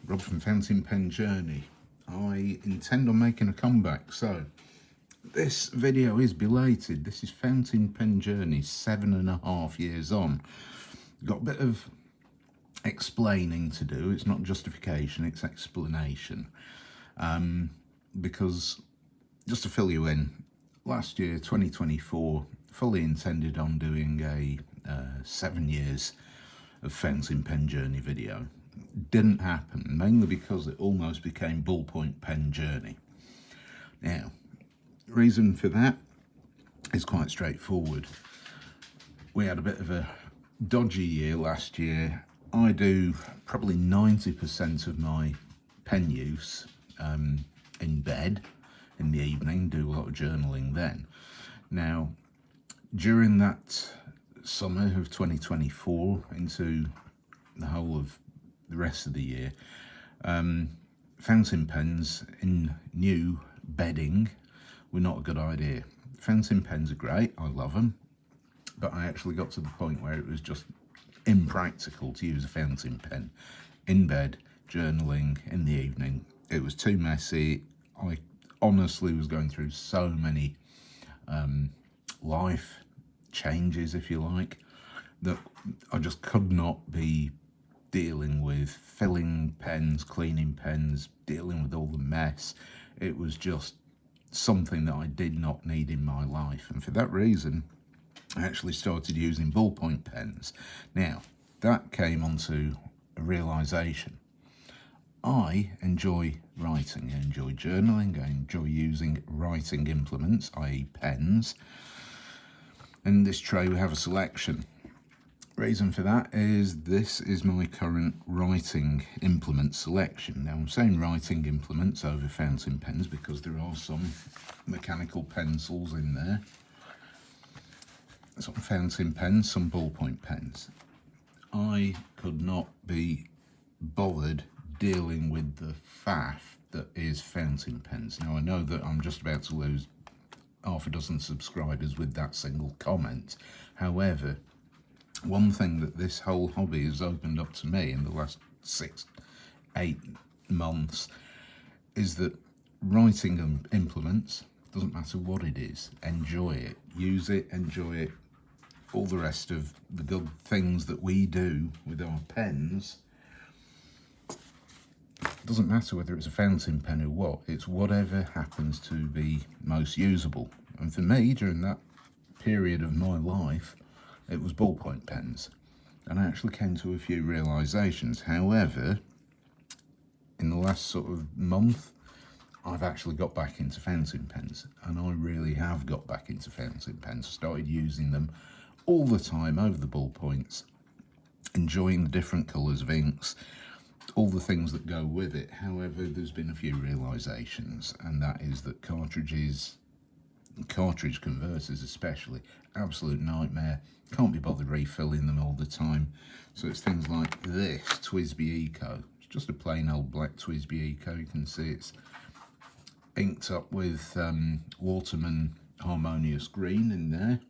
Rob from Fountain Pen Journey. I intend on making a comeback, so this video is belated. This is Fountain Pen Journey, 7.5 years on. Got a bit of explaining to do. It's not justification, it's explanation. Because, just to fill you in, last year, 2024, fully intended on doing a 7 years of Fountain Pen Journey video. Didn't happen, mainly because it almost became ballpoint pen journey. Now, reason for that is quite straightforward. We had a bit of a dodgy year last year. I do probably 90% of my pen use in bed in the evening, do a lot of journaling then. Now, during that summer of 2024 into the whole of the rest of the year, fountain pens in new bedding were not a good idea. Fountain pens are great, I love them, but I actually got to the point where it was just impractical to use a fountain pen in bed, journaling in the evening. It was too messy. I honestly was going through so many life changes, if you like, that I just could not be dealing with filling pens, cleaning pens, dealing with all the mess. It was just something that I did not need in my life, and for that reason I actually started using ballpoint pens. Now, that came onto a realisation. I enjoy writing, I enjoy journaling, I enjoy using writing implements, i.e. pens. In this tray we have a selection. Reason for that is this is my current writing implement selection. Now, I'm saying writing implements over fountain pens because there are some mechanical pencils in there, some fountain pens, some ballpoint pens. I could not be bothered dealing with the faff that is fountain pens. Now, I know that I'm just about to lose half a dozen subscribers with that single comment. However, one thing that this whole hobby has opened up to me in the last 6-8 months is that writing implements, doesn't matter what it is, enjoy it, use it, enjoy it. All the rest of the good things that we do with our pens, doesn't matter whether it's a fountain pen or what, it's whatever happens to be most usable. And for me, during that period of my life, it was ballpoint pens, and I actually came to a few realisations. However, in the last sort of month, I've actually got back into fountain pens, and I really have got back into fountain pens. Started using them all the time over the ballpoints, enjoying the different colours of inks, all the things that go with it. However, there's been a few realisations, and that is that cartridge converters especially, absolute nightmare. Can't be bothered refilling them all the time. So it's things like this TWSBI Eco. It's just a plain old black TWSBI Eco. You can see it's inked up with Waterman Harmonious Green in there.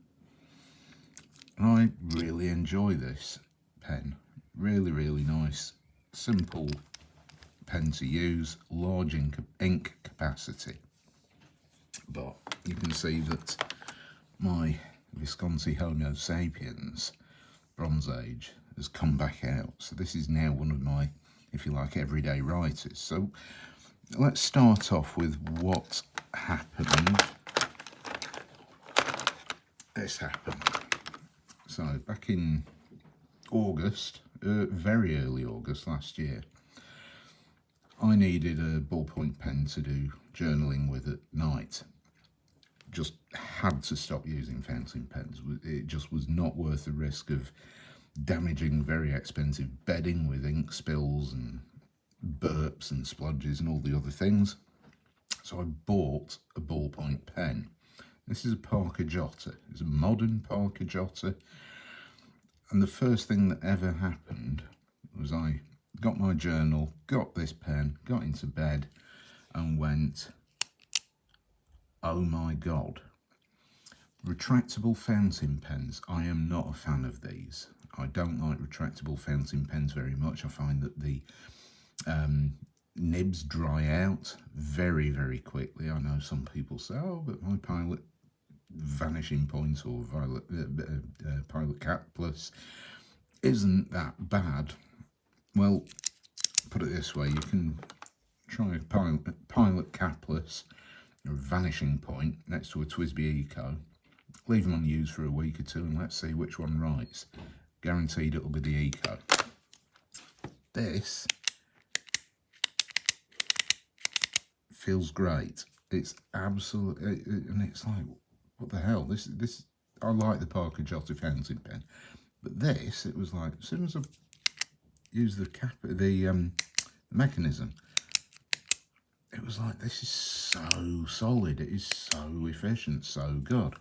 I really enjoy this pen. Really, really nice, simple pen to use, large ink capacity. But you can see that my Visconti Homo sapiens Bronze Age has come back out. So this is now one of my, if you like, everyday writers. So let's start off with what happened. This happened. So back in August, very early August last year, I needed a ballpoint pen to do journaling with at night. Just had to stop using fountain pens. It just was not worth the risk of damaging very expensive bedding with ink spills and burps and splodges and all the other things. So I bought a ballpoint pen. This is a Parker Jotter. It's a modern Parker Jotter. And the first thing that ever happened was I got my journal, got this pen, got into bed and went, oh my God. Retractable fountain pens. I am not a fan of these. I don't like retractable fountain pens very much. I find that the Nibs dry out very, very quickly. I know some people say, oh, but my Pilot Vanishing Point or Pilot Cat Plus isn't that bad. Well, put it this way, you can try a Pilot Cat Plus or Vanishing Point next to a TWSBI Eco. Leave them unused for a week or two and let's see which one writes. Guaranteed it'll be the Eco. This feels great. It's absolutely, and it's like, what the hell? This I like the Parker Jotty fountain pen, but this, it was like, as soon as I used the mechanism, it was like, this is so solid. It is so efficient, so good.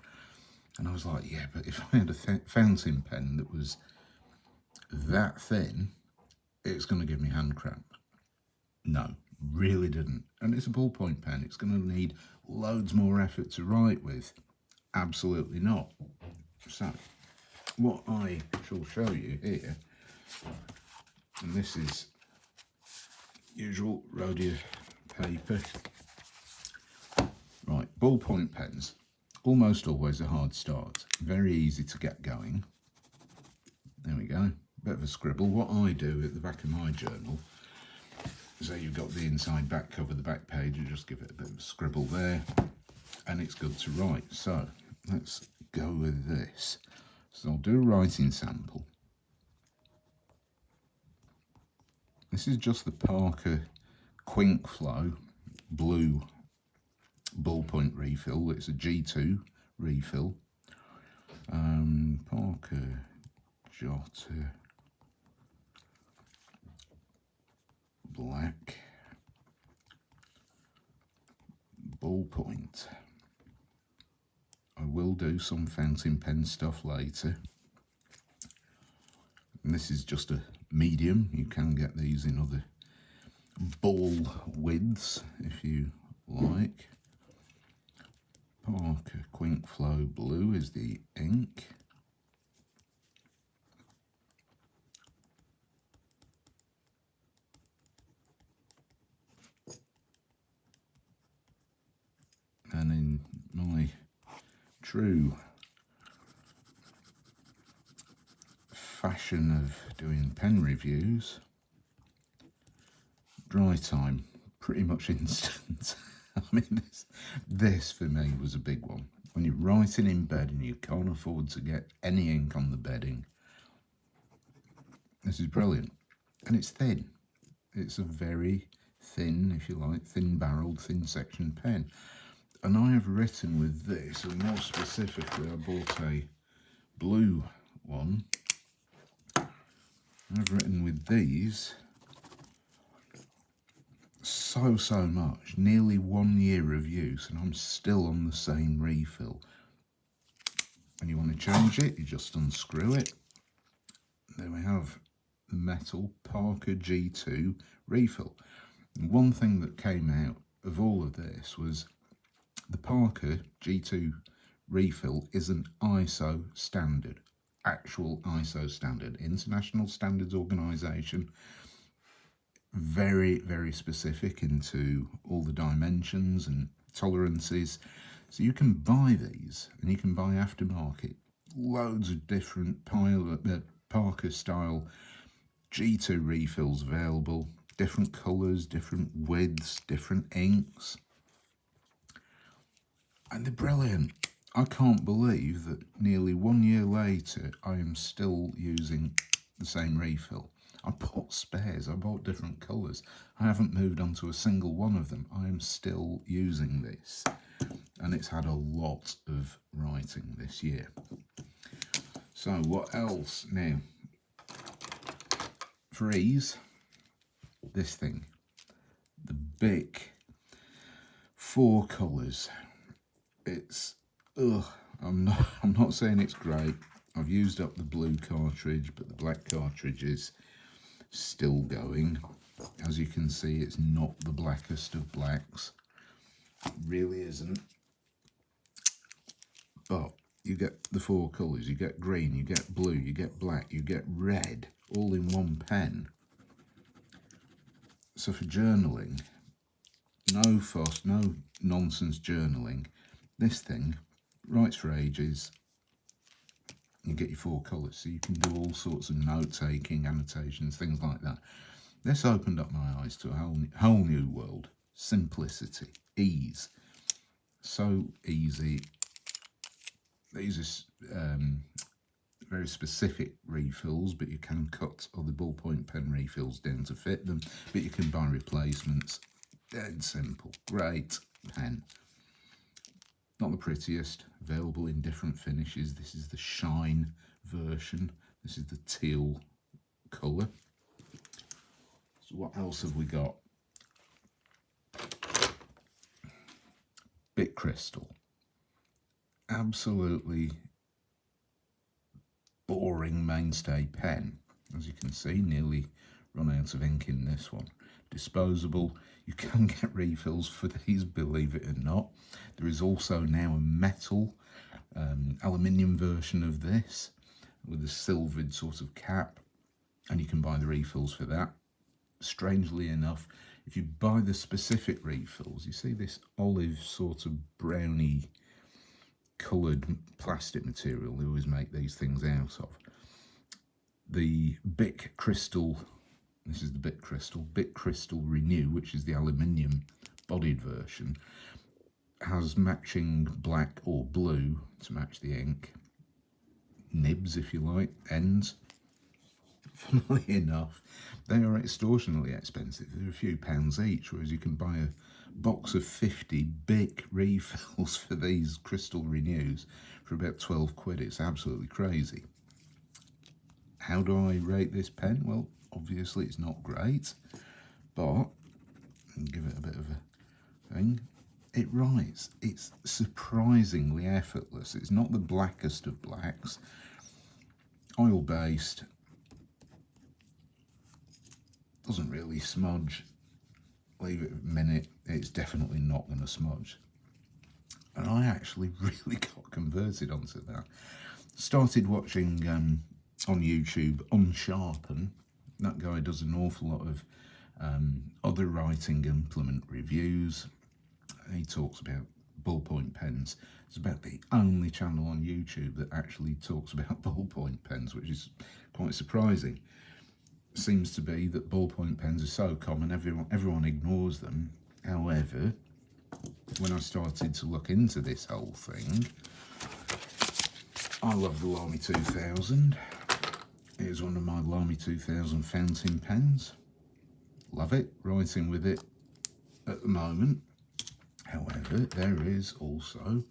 And I was like, yeah, but if I had a fountain pen that was that thin, it's going to give me hand cramp. No, really didn't. And it's a ballpoint pen. It's going to need loads more effort to write with. Absolutely not. So, what I shall show you here, and this is usual Rhodia paper. Right, ballpoint pens. Almost always a hard start. Very easy to get going. There we go. Bit of a scribble. What I do at the back of my journal, so you've got the inside back cover, the back page, you just give it a bit of a scribble there, and it's good to write. So let's go with this. So I'll do a writing sample. This is just the Parker Quink Flow blue ballpoint refill. It's a G2 refill. Parker Jotty black ballpoint. I will do some fountain pen stuff later. And this is just a medium. You can get these in other ball widths if you like. Parker Quink Flow Blue is the ink. And in my true fashion of doing pen reviews, dry time, pretty much instant. I mean, this for me was a big one. When you're writing in bed and you can't afford to get any ink on the bedding, this is brilliant. And it's thin. It's a very thin, if you like, thin-barreled, thin-section pen. And I have written with this, and more specifically, I bought a blue one. I've written with these so much, nearly 1 year of use, and I'm still on the same refill. When you want to change it, you just unscrew it. There we have the metal Parker G2 refill. And one thing that came out of all of this was the Parker G2 refill is an ISO standard, actual ISO standard, International Standards Organization. Very, very specific into all the dimensions and tolerances. So you can buy these, and you can buy aftermarket. Loads of different Parker style G2 refills available. Different colours, different widths, different inks. And they're brilliant. I can't believe that nearly 1 year later, I am still using the same refill. I bought spares, I bought different colours. I haven't moved on to a single one of them. I am still using this. And it's had a lot of writing this year. So what else? Now, freeze, this thing. The Bic 4 colours. It's, I'm not saying it's great. I've used up the blue cartridge, but the black cartridge is still going. As you can see, it's not the blackest of blacks. It really isn't. But you get the 4 colours. You get green, you get blue, you get black, you get red, all in one pen. So for journaling, no fuss, no nonsense journaling. This thing writes for ages. You get your 4 colours, so you can do all sorts of note-taking, annotations, things like that. This opened up my eyes to a whole new world. Simplicity, ease. So easy. These are very specific refills, but you can cut other ballpoint pen refills down to fit them, but you can buy replacements. Dead simple. Great pen. Not the prettiest, available in different finishes. This is the shine version. This is the teal colour. So what else have we got? Bit Crystal. Absolutely boring mainstay pen. As you can see, nearly run out of ink in this one. Disposable. You can get refills for these, believe it or not. There is also now a metal aluminium version of this with a silvered sort of cap, and you can buy the refills for that. Strangely enough, if you buy the specific refills, you see this olive sort of browny coloured plastic material they always make these things out of. The Bic Crystal, this is the Bic Crystal Renew, which is the aluminium bodied version, has matching black or blue to match the ink nibs, if you like, ends. Funnily enough, they are extortionately expensive. They're a few pounds each, whereas you can buy a box of 50 Bic refills for these Crystal Renews for about 12 quid. It's absolutely crazy. How do I rate this pen? Well, obviously it's not great, but I'll give it a bit of a thing. It writes. It's surprisingly effortless. It's not the blackest of blacks. Oil-based. Doesn't really smudge. Leave it a minute. It's definitely not going to smudge. And I actually really got converted onto that. Started watching on YouTube Unsharpen. That guy does an awful lot of other writing implement reviews. He talks about ballpoint pens. It's about the only channel on YouTube that actually talks about ballpoint pens, which is quite surprising. Seems to be that ballpoint pens are so common, everyone ignores them. However, when I started to look into this whole thing, I love the Lamy 2000. Here's one of my Lamy 2000 fountain pens. Love it, writing with it at the moment. However, there is also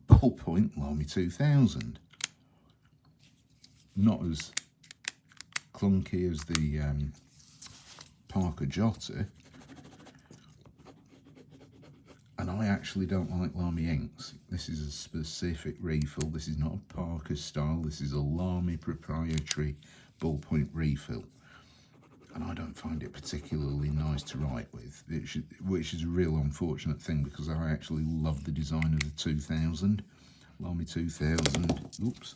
ballpoint Lamy 2000. Not as clunky as the Parker Jotter, and I actually don't like Lamy inks. This is a specific refill. This is not a Parker style. This is a Lamy proprietary ballpoint refill, and I don't find it particularly nice to write with, which is a real unfortunate thing because I actually love the design of the 2000 Lamy 2000. Oops,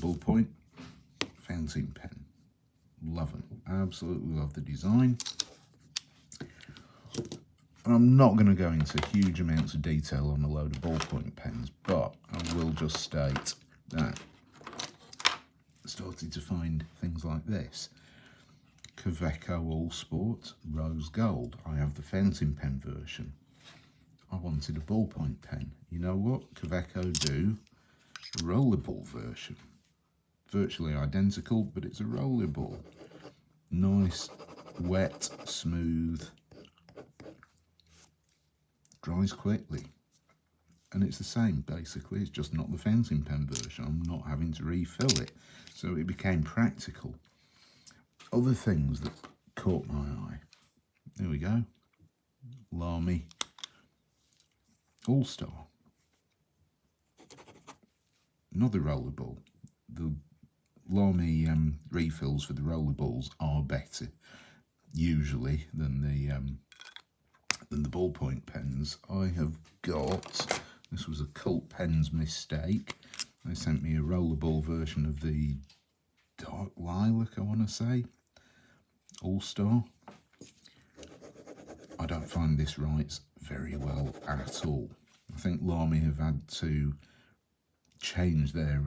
ballpoint fountain pen. Love them. Absolutely love the design. And I'm not going to go into huge amounts of detail on a load of ballpoint pens, but I will just state that I started to find things like this. Kaweco All Sport Rose Gold. I have the fountain pen version. I wanted a ballpoint pen. You know what? Kaweco do a rollerball version. Virtually identical, but it's a rollerball. Nice, wet, smooth, dries quickly, and it's the same basically. It's just not the fountain pen version. I'm not having to refill it, so it became practical. Other things that caught my eye. There we go. Lamy All-Star. Another rollerball. The Lamy refills for the rollerballs are better usually than the ballpoint pens. I have got, this was a Cult Pens mistake. They sent me a rollerball version of the Dark Lilac, I want to say, All-Star. don't find this writes very well at all. I think Lamy have had to change their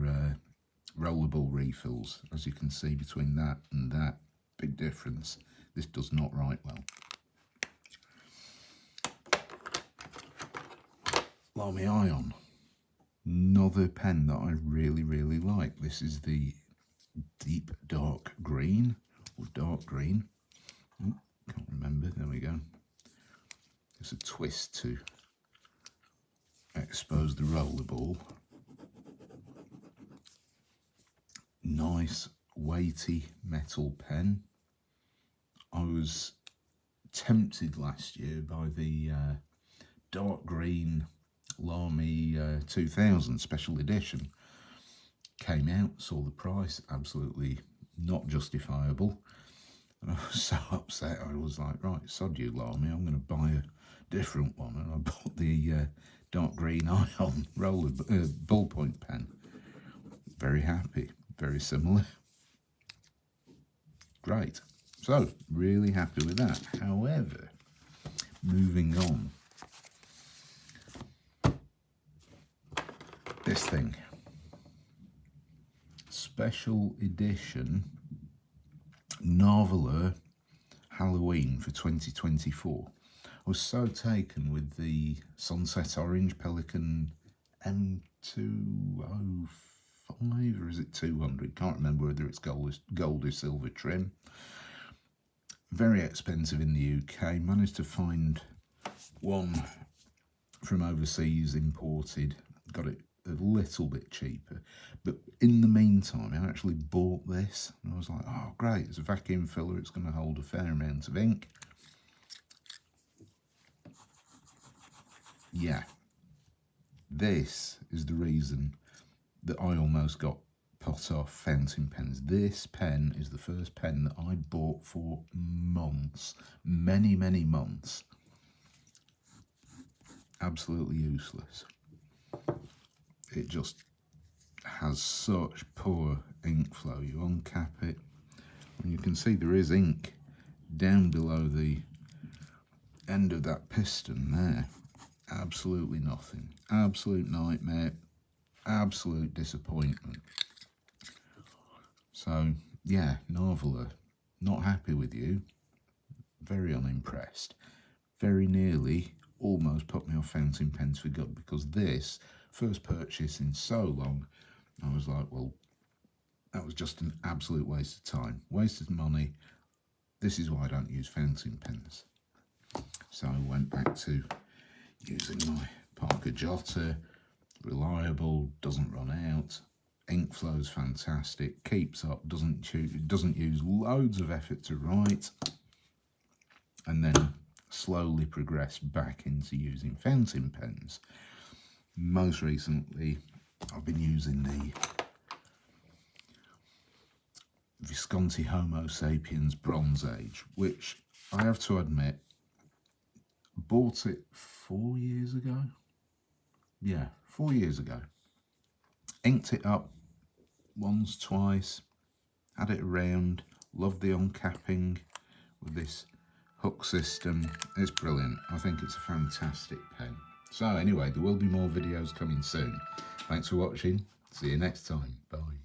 rollerball refills. As you can see, between that and that, big difference. This does not write well. Lamy Ion, another pen that I really like. This is the deep dark green, or dark green. Oh, can't remember, there we go. There's a twist to expose the rollerball. Nice weighty metal pen. I was tempted last year by the dark green Lamy 2000 special edition. Came out, saw the price, absolutely not justifiable. And I was so upset, I was like, right, sod you Lamy, I'm going to buy a different one. And I bought the dark green Ion ballpoint pen. Very happy, very similar. Great. So, really happy with that. However, moving on. This thing. Special edition Narvala Halloween for 2024. I was so taken with the Sunset Orange Pelican M205, or is it 200? Can't remember whether it's gold or silver trim. Very expensive in the UK. Managed to find one from overseas imported. Got it a little bit cheaper. But in the meantime, I actually bought this. And I was like, oh, great. It's a vacuum filler. It's going to hold a fair amount of ink. Yeah. This is the reason that I almost got put off fountain pens. This pen is the first pen that I bought for months, many months. Absolutely useless. It just has such poor ink flow. You uncap it and you can see there is ink down below the end of that piston there. Absolutely nothing. Absolute nightmare. Absolute disappointment. So, yeah, Narvala, not happy with you. Very unimpressed. Very nearly almost put me off fountain pens for good, because this, first purchase in so long, I was like, well, that was just an absolute waste of time. Waste of money. This is why I don't use fountain pens. So I went back to using my Parker Jotter. Reliable, doesn't run out. Ink flow's fantastic, keeps up, doesn't use loads of effort to write, and then slowly progress back into using fountain pens. Most recently, I've been using the Visconti Homo Sapiens Bronze Age, which I have to admit, bought it 4 years ago. Yeah, 4 years ago. Inked it up once, twice, had it around, loved the uncapping with this hook system. It's brilliant. I think it's a fantastic pen. So anyway, there will be more videos coming soon. Thanks for watching. See you next time. Bye.